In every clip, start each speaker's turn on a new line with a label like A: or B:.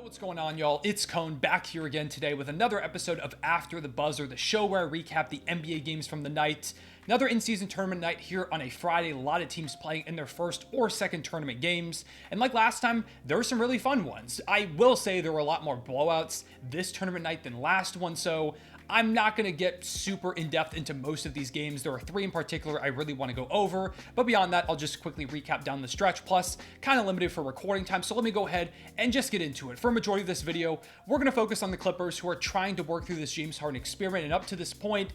A: What's going on, y'all? It's Cone back here again today with another episode of After the Buzzer, the show where I recap the NBA games from the night. Another in-season tournament night here on a Friday. A lot of teams playing in their first or second tournament games. And like last time, there were some really fun ones. I will say there were a lot more blowouts this tournament night than last one, so I'm not going to get super in-depth into most of these games. There are three in particular I really want to go over, but beyond that, I'll just quickly recap down the stretch, plus kind of limited for recording time, so let me go ahead and just get into it. For a majority of this video, we're going to focus on the Clippers, who are trying to work through this James Harden experiment, and up to this point,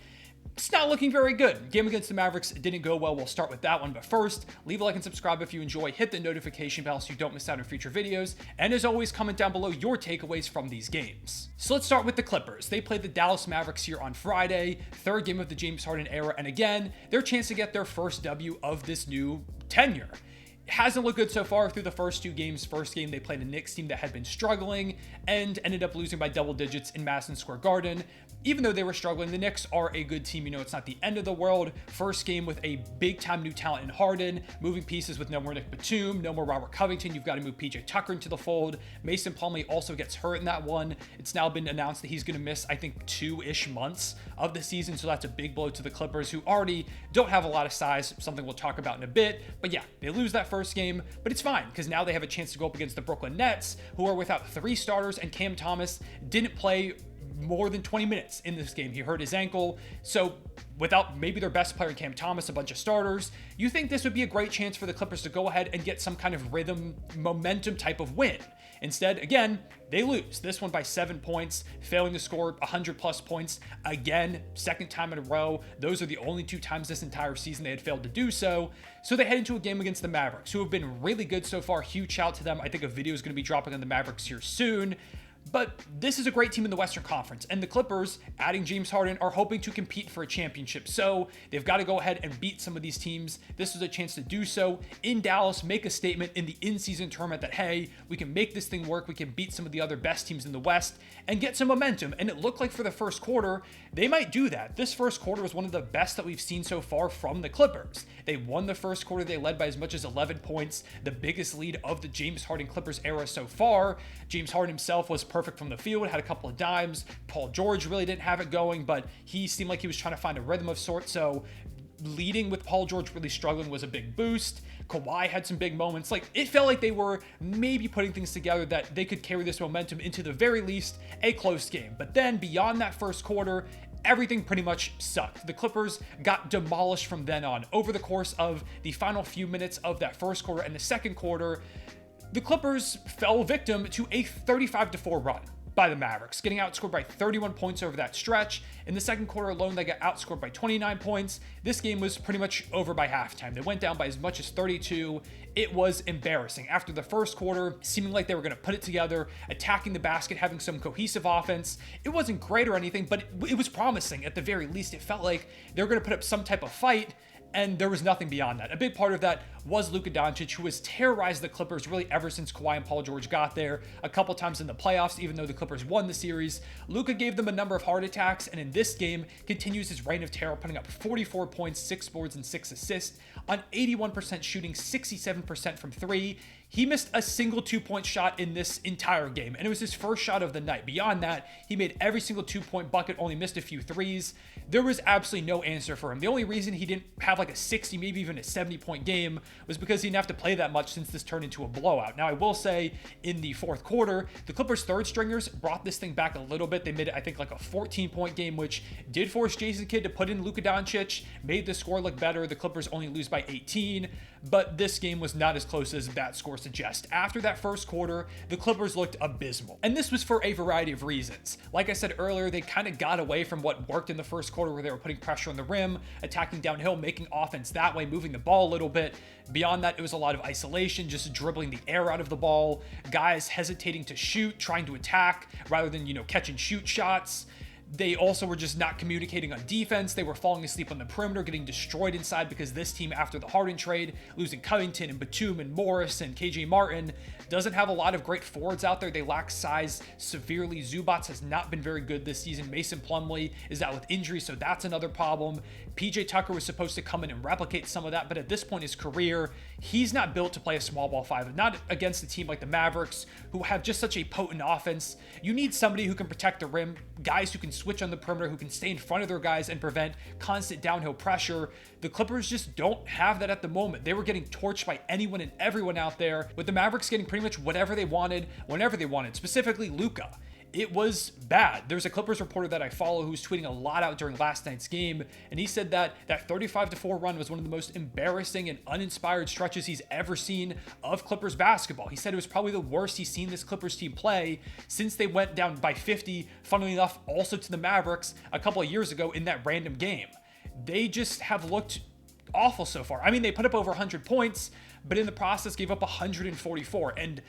A: it's not looking very good. Game against the Mavericks didn't go well. We'll start with that one. But first, leave a like and subscribe if you enjoy. Hit the notification bell so you don't miss out on future videos. And as always, comment down below your takeaways from these games. So let's start with the Clippers. They played the Dallas Mavericks here on Friday, third game of the James Harden era. And again, their chance to get their first W of this new tenure. Hasn't looked good so far through the first two games. First game, they played a Knicks team that had been struggling and ended up losing by double digits in Madison Square Garden. Even though they were struggling, the Knicks are a good team. You know, it's not the end of the world. First game with a big-time new talent in Harden, moving pieces with no more Nick Batum, no more Robert Covington. You've got to move PJ Tucker into the fold. Mason Plumlee also gets hurt in that one. It's now been announced that he's going to miss, I think, 2-ish months of the season, so that's a big blow to the Clippers, who already don't have a lot of size, something we'll talk about in a bit. But yeah, they lose that first game, but it's fine, because now they have a chance to go up against the Brooklyn Nets, who are without three starters, and Cam Thomas didn't play more than 20 minutes in this game. He hurt his ankle. So without maybe their best player, Cam Thomas, a bunch of starters, you think this would be a great chance for the Clippers to go ahead and get some kind of rhythm, momentum type of win. Instead, again, they lose. This one by 7 points, failing to score 100 plus points. Again, second time in a row. Those are the only two times this entire season they had failed to do so. So they head into a game against the Mavericks, who have been really good so far. Huge shout to them. I think a video is going to be dropping on the Mavericks here soon. But this is a great team in the Western Conference, and the Clippers, adding James Harden, are hoping to compete for a championship. So they've got to go ahead and beat some of these teams. This is a chance to do so in Dallas, make a statement in the in-season tournament that, hey, we can make this thing work. We can beat some of the other best teams in the West and get some momentum. And it looked like for the first quarter, they might do that. This first quarter was one of the best that we've seen so far from the Clippers. They won the first quarter. They led by as much as 11 points, the biggest lead of the James Harden Clippers era so far. James Harden himself was perfect from the field, had a couple of dimes. Paul George really didn't have it going, but he seemed like he was trying to find a rhythm of sorts. So leading with Paul George really struggling was a big boost. Kawhi had some big moments. Like, it felt like they were maybe putting things together that they could carry this momentum into the very least a close game. But then beyond that first quarter, everything pretty much sucked. The Clippers got demolished from then on. Over the course of the final few minutes of that first quarter and the second quarter, the Clippers fell victim to a 35-4 run by the Mavericks, getting outscored by 31 points over that stretch. In the second quarter alone, they got outscored by 29 points. This game was pretty much over by halftime. They went down by as much as 32. It was embarrassing. After the first quarter, seeming like they were going to put it together, attacking the basket, having some cohesive offense. It wasn't great or anything, but it was promising. At the very least, it felt like they were going to put up some type of fight, and there was nothing beyond that. A big part of that was Luka Doncic, who has terrorized the Clippers really ever since Kawhi and Paul George got there. A couple times in the playoffs, even though the Clippers won the series, Luka gave them a number of heart attacks, and in this game continues his reign of terror, putting up 44 points, 6 boards, and 6 assists on 81% shooting, 67% from three. He missed a single 2-point shot in this entire game, and it was his first shot of the night. Beyond that, he made every single 2-point bucket, only missed a few threes. There was absolutely no answer for him. The only reason he didn't have like a 60, maybe even a 70-point game was because he didn't have to play that much since this turned into a blowout. Now, I will say in the fourth quarter, the Clippers' third stringers brought this thing back a little bit. They made it, I think, like a 14-point game, which did force Jason Kidd to put in Luka Doncic, made the score look better. The Clippers only lose by 18, but this game was not as close as that score suggests. After that first quarter, the Clippers looked abysmal, and this was for a variety of reasons. Like I said earlier, they kind of got away from what worked in the first quarter, where they were putting pressure on the rim, attacking downhill, making offense that way, moving the ball a little bit. Beyond that, it was a lot of isolation, just dribbling the air out of the ball, guys hesitating to shoot, trying to attack rather than, catch and shoot shots. They also were just not communicating on defense. They were falling asleep on the perimeter, getting destroyed inside, because this team, after the Harden trade, losing Covington and Batum and Morris and KJ Martin, doesn't have a lot of great forwards out there. They lack size severely. Zubats has not been very good this season. Mason Plumlee is out with injury, so that's another problem. PJ Tucker was supposed to come in and replicate some of that, but at this point in his career, He's not built to play a small ball five, not against a team like the Mavericks, who have just such a potent offense. You need somebody who can protect the rim, guys who can switch on the perimeter, who can stay in front of their guys and prevent constant downhill pressure. The Clippers just don't have that at the moment. They were getting torched by anyone and everyone out there, with the Mavericks getting pretty much whatever they wanted, whenever they wanted, specifically Luka. It was bad. There's a Clippers reporter that I follow who's tweeting a lot out during last night's game, and he said that 35-4 run was one of the most embarrassing and uninspired stretches he's ever seen of Clippers basketball. He said it was probably the worst he's seen this Clippers team play since they went down by 50, funnily enough, also to the Mavericks a couple of years ago in that random game. They just have looked awful so far. I mean, they put up over 100 points, but in the process gave up 144. And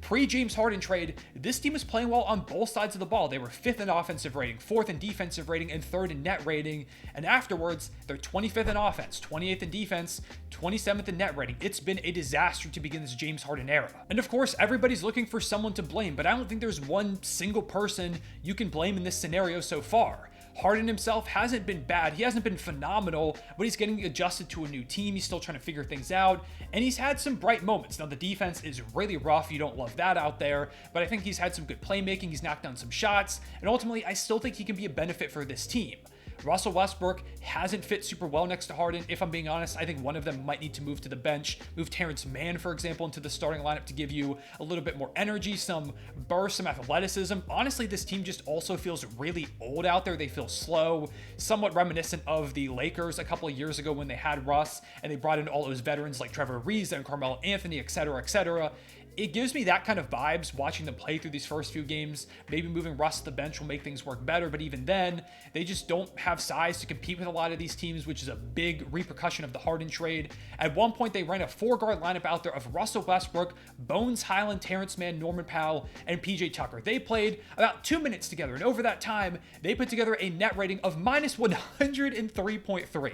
A: pre-James Harden trade, this team was playing well on both sides of the ball. They were 5th in offensive rating, 4th in defensive rating, and 3rd in net rating. And afterwards, they're 25th in offense, 28th in defense, 27th in net rating. It's been a disaster to begin this James Harden era. And of course, everybody's looking for someone to blame, but I don't think there's one single person you can blame in this scenario so far. Harden himself hasn't been bad. He hasn't been phenomenal, but he's getting adjusted to a new team. He's still trying to figure things out, and he's had some bright moments. Now, the defense is really rough. You don't love that out there, but I think he's had some good playmaking. He's knocked down some shots, and ultimately, I still think he can be a benefit for this team. Russell Westbrook hasn't fit super well next to Harden. If I'm being honest, I think one of them might need to move to the bench, move Terrence Mann, for example, into the starting lineup to give you a little bit more energy, some burst, some athleticism. Honestly, this team just also feels really old out there. They feel slow, somewhat reminiscent of the Lakers a couple of years ago when they had Russ and they brought in all those veterans like Trevor Ariza and Carmelo Anthony, etc., etc. It gives me that kind of vibes watching them play through these first few games. Maybe moving Russ to the bench will make things work better, but even then, they just don't have size to compete with a lot of these teams, which is a big repercussion of the Harden trade. At one point, they ran a 4-guard lineup out there of Russell Westbrook, Bones Highland, Terrence Mann, Norman Powell, and PJ Tucker. They played about 2 minutes together, and over that time, they put together a net rating of minus 103.3.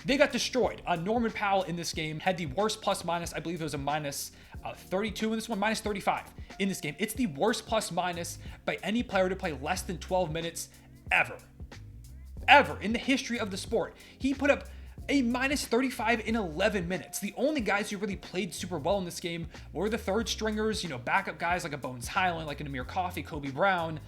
A: They got destroyed. Norman Powell in this game had the worst plus minus. I believe it was a minus 32 in this one, minus 35 in this game. It's the worst plus minus by any player to play less than 12 minutes ever in the history of the sport. He put up a minus 35 in 11 minutes. The only guys who really played super well in this game were the third stringers, backup guys like a Bones Highland, like an Amir Coffey, Kobe Brown.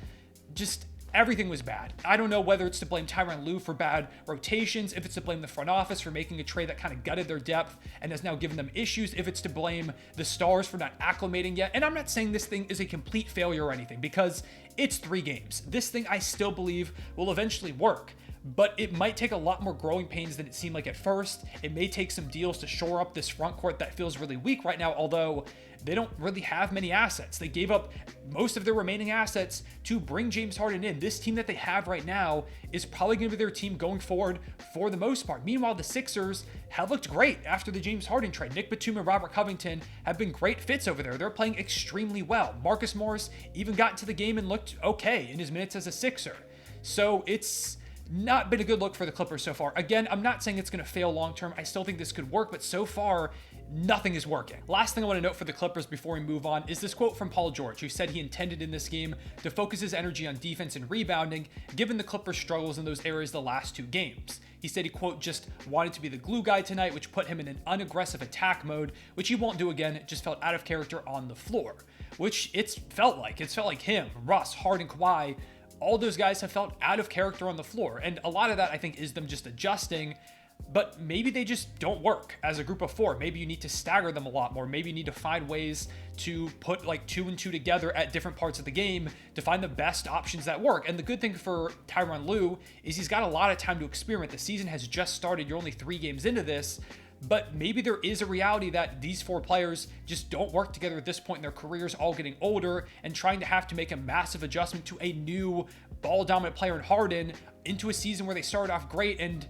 A: Just everything was bad. I don't know whether it's to blame Tyronn Lue for bad rotations, if it's to blame the front office for making a trade that kind of gutted their depth and has now given them issues, if it's to blame the stars for not acclimating yet. And I'm not saying this thing is a complete failure or anything, because it's 3 games. This thing I still believe will eventually work, but it might take a lot more growing pains than it seemed like at first. It may take some deals to shore up this front court that feels really weak right now, although they don't really have many assets. They gave up most of their remaining assets to bring James Harden in. This team that they have right now is probably going to be their team going forward for the most part. Meanwhile, the Sixers have looked great after the James Harden trade. Nick Batum and Robert Covington have been great fits over there. They're playing extremely well. Marcus Morris even got into the game and looked okay in his minutes as a Sixer. So it's not been a good look for the Clippers so far. Again, I'm not saying it's going to fail long term. I still think this could work, but so far, nothing is working. Last thing I want to note for the Clippers before we move on is this quote from Paul George, who said he intended in this game to focus his energy on defense and rebounding, given the Clippers' struggles in those areas the last 2 games. He said he, quote, just wanted to be the glue guy tonight, which put him in an unaggressive attack mode, which he won't do again. It just felt out of character on the floor, which it's felt like. It's felt like him, Russ, Harden, Kawhi, all those guys have felt out of character on the floor. And a lot of that, I think, is them just adjusting, but maybe they just don't work as a group of 4. Maybe you need to stagger them a lot more. Maybe you need to find ways to put like 2 and 2 together at different parts of the game to find the best options that work. And the good thing for Tyronn Lue is he's got a lot of time to experiment. The season has just started. You're only 3 games into this. But maybe there is a reality that these 4 players just don't work together at this point in their careers, all getting older and trying to have to make a massive adjustment to a new ball-dominant player in Harden into a season where they started off great and,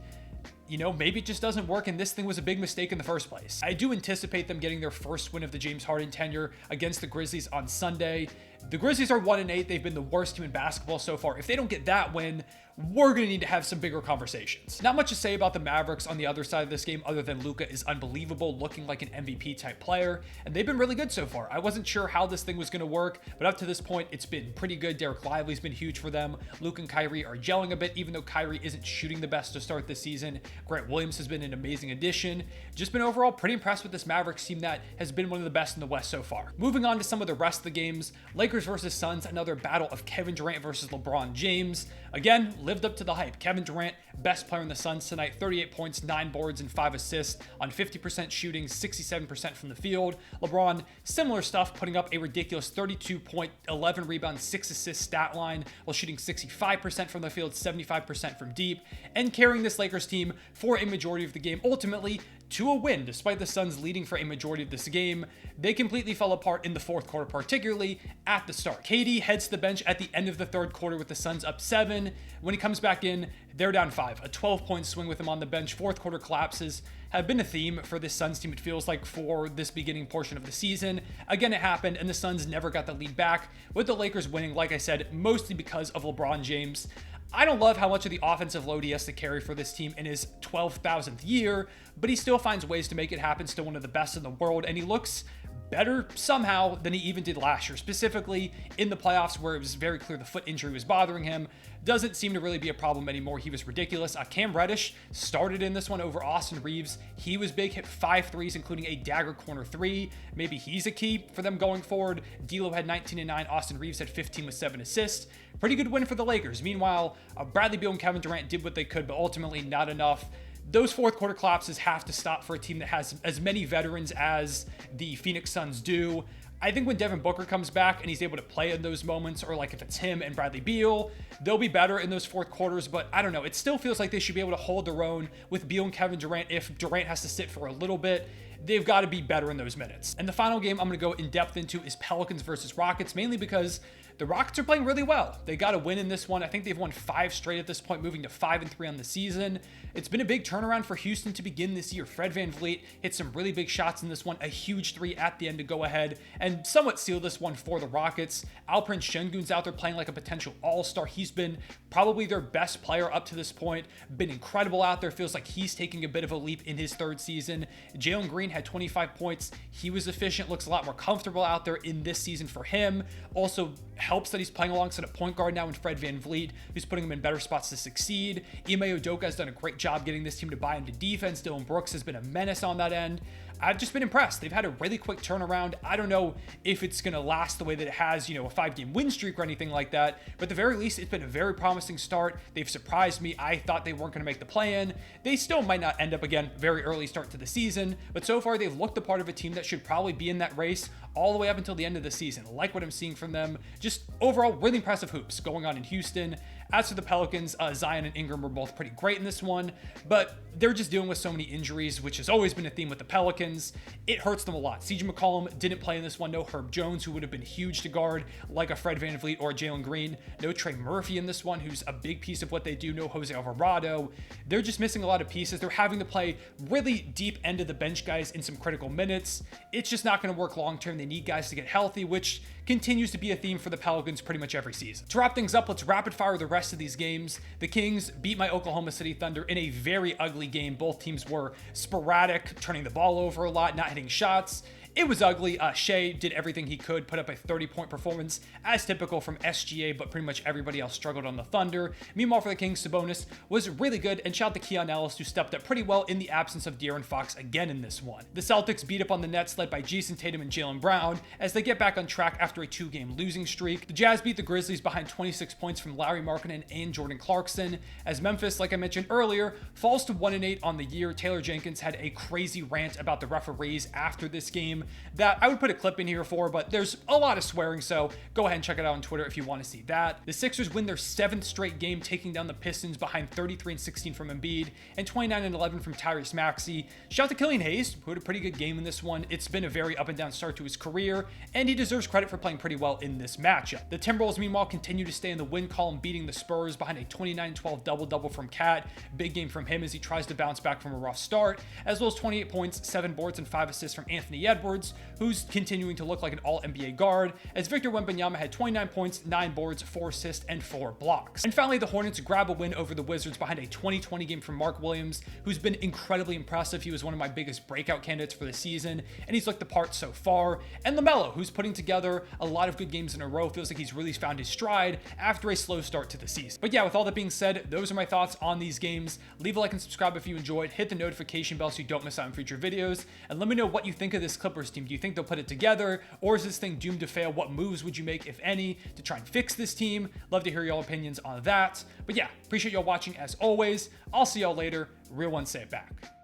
A: maybe it just doesn't work and this thing was a big mistake in the first place. I do anticipate them getting their first win of the James Harden tenure against the Grizzlies on Sunday. The Grizzlies are 1-8. They've been the worst team in basketball so far. If they don't get that win, we're going to need to have some bigger conversations. Not much to say about the Mavericks on the other side of this game other than Luka is unbelievable, looking like an MVP type player, and they've been really good so far. I wasn't sure how this thing was going to work, but up to this point, it's been pretty good. Derek Lively's been huge for them. Luka and Kyrie are gelling a bit, even though Kyrie isn't shooting the best to start this season. Grant Williams has been an amazing addition. Just been overall pretty impressed with this Mavericks team that has been one of the best in the West so far. Moving on to some of the rest of the games, Lakers versus Suns, another battle of Kevin Durant versus LeBron James. Again, lived up to the hype. Kevin Durant, best player in the Suns tonight, 38 points, 9 boards, and 5 assists on 50% shooting, 67% from the field. LeBron, similar stuff, putting up a ridiculous 32 point, 11 rebounds, 6 assists stat line, while shooting 65% from the field, 75% from deep, and carrying this Lakers team for a majority of the game, ultimately to a win. Despite the Suns leading for a majority of this game, they completely fell apart in the fourth quarter, particularly at the start. KD heads to the bench at the end of the third quarter with the Suns up 7. When he comes back in, they're down 5. A 12-point swing with him on the bench. Fourth quarter collapses have been a theme for this Suns team, it feels like, for this beginning portion of the season. Again, it happened, and the Suns never got the lead back, with the Lakers winning, like I said, mostly because of LeBron James. I don't love how much of the offensive load he has to carry for this team in his 12,000th year, but he still finds ways to make it happen, still one of the best in the world, and he looks better somehow than he even did last year, specifically in the playoffs where it was very clear the foot injury was bothering him. Doesn't seem to really be a problem anymore. He was ridiculous. Cam Reddish started in this one over Austin Reeves. He was big, hit 5 threes, including a dagger corner 3. Maybe he's a key for them going forward. D'Lo had 19 and 9. Austin Reeves had 15 with 7 assists. Pretty good win for the Lakers. Meanwhile, Bradley Beal and Kevin Durant did what they could, but ultimately not enough. Those fourth quarter collapses have to stop for a team that has as many veterans as the Phoenix Suns do. I think when Devin Booker comes back and he's able to play in those moments, or like if it's him and Bradley Beal, they'll be better in those fourth quarters, but I don't know. It still feels like they should be able to hold their own with Beal and Kevin Durant. If Durant has to sit for a little bit, they've got to be better in those minutes. And the final game I'm going to go in depth into is Pelicans versus Rockets, mainly because the Rockets are playing really well. They got a win in this one. I think they've won 5 straight at this point, moving to 5-3 on the season. It's been a big turnaround for Houston to begin this year. Fred VanVleet hit some really big shots in this one, a huge 3 at the end to go ahead and somewhat seal this one for the Rockets. Alperen Şengün's out there playing like a potential all-star. He's been probably their best player up to this point, been incredible out there. Feels like he's taking a bit of a leap in his 3rd season. Jalen Green had 25 points. He was efficient, looks a lot more comfortable out there in this season for him. Also helps that he's playing alongside a point guard now in Fred VanVleet, who's putting him in better spots to succeed. Ime Udoka has done a great job getting this team to buy into defense. Dillon Brooks has been a menace on that end. I've just been impressed. They've had a really quick turnaround. I don't know if it's going to last the way that it has, a 5-game win streak or anything like that, but at the very least, it's been a very promising start. They've surprised me. I thought they weren't going to make the play-in. They still might not end up, again, very early start to the season, but so far they've looked the part of a team that should probably be in that race all the way up until the end of the season. I like what I'm seeing from them. Just overall, really impressive hoops going on in Houston. As for the Pelicans, Zion and Ingram were both pretty great in this one, but they're just dealing with so many injuries, which has always been a theme with the Pelicans. It hurts them a lot. CJ McCollum didn't play in this one. No Herb Jones, who would have been huge to guard, like a Fred VanVleet or Jalen Green. No Trey Murphy in this one, who's a big piece of what they do. No Jose Alvarado. They're just missing a lot of pieces. They're having to play really deep end of the bench guys in some critical minutes. It's just not going to work long term. They need guys to get healthy, which continues to be a theme for the Pelicans pretty much every season. To wrap things up, let's rapid fire the rest of these games. The Kings beat my Oklahoma City Thunder in a very ugly game. Both teams were sporadic, turning the ball over a lot, not hitting shots. It was ugly. Shea did everything he could, put up a 30-point performance, as typical from SGA, but pretty much everybody else struggled on the Thunder. Meanwhile, for the Kings, Sabonis was really good, and shout out to Keon Ellis, who stepped up pretty well in the absence of De'Aaron Fox again in this one. The Celtics beat up on the Nets, led by Jason Tatum and Jaylen Brown, as they get back on track after a 2-game losing streak. The Jazz beat the Grizzlies behind 26 points from Larry Markkinen and Jordan Clarkson, as Memphis, like I mentioned earlier, falls to 1-8 on the year. Taylor Jenkins had a crazy rant about the referees after this game that I would put a clip in here for, but there's a lot of swearing, so go ahead and check it out on Twitter if you want to see that. The Sixers win their 7th straight game, taking down the Pistons behind 33-16 from Embiid and 29-11 from Tyrese Maxey. Shout out to Killian Hayes, who had a pretty good game in this one. It's been a very up and down start to his career, and he deserves credit for playing pretty well in this matchup. The Timberwolves, meanwhile, continue to stay in the win column, beating the Spurs behind a 29-12 double-double from Cat. Big game from him as he tries to bounce back from a rough start, as well as 28 points, 7 boards, and 5 assists from Anthony Edwards. boards, who's continuing to look like an all-NBA guard, as Victor Wembanyama had 29 points, 9 boards, 4 assists, and 4 blocks. And finally, the Hornets grab a win over the Wizards behind a 20-20 game from Mark Williams, who's been incredibly impressive. He was one of my biggest breakout candidates for the season, and he's looked the part so far. And LaMelo, who's putting together a lot of good games in a row, feels like he's really found his stride after a slow start to the season. But yeah, with all that being said, those are my thoughts on these games. Leave a like and subscribe if you enjoyed. Hit the notification bell so you don't miss out on future videos. And let me know what you think of this Clippers team. Do you think they'll put it together, or is this thing doomed to fail? What moves would you make, if any, to try and fix this team? Love to hear y'all opinions on that. But yeah, appreciate y'all watching as always. I'll see y'all later. Real ones say it back.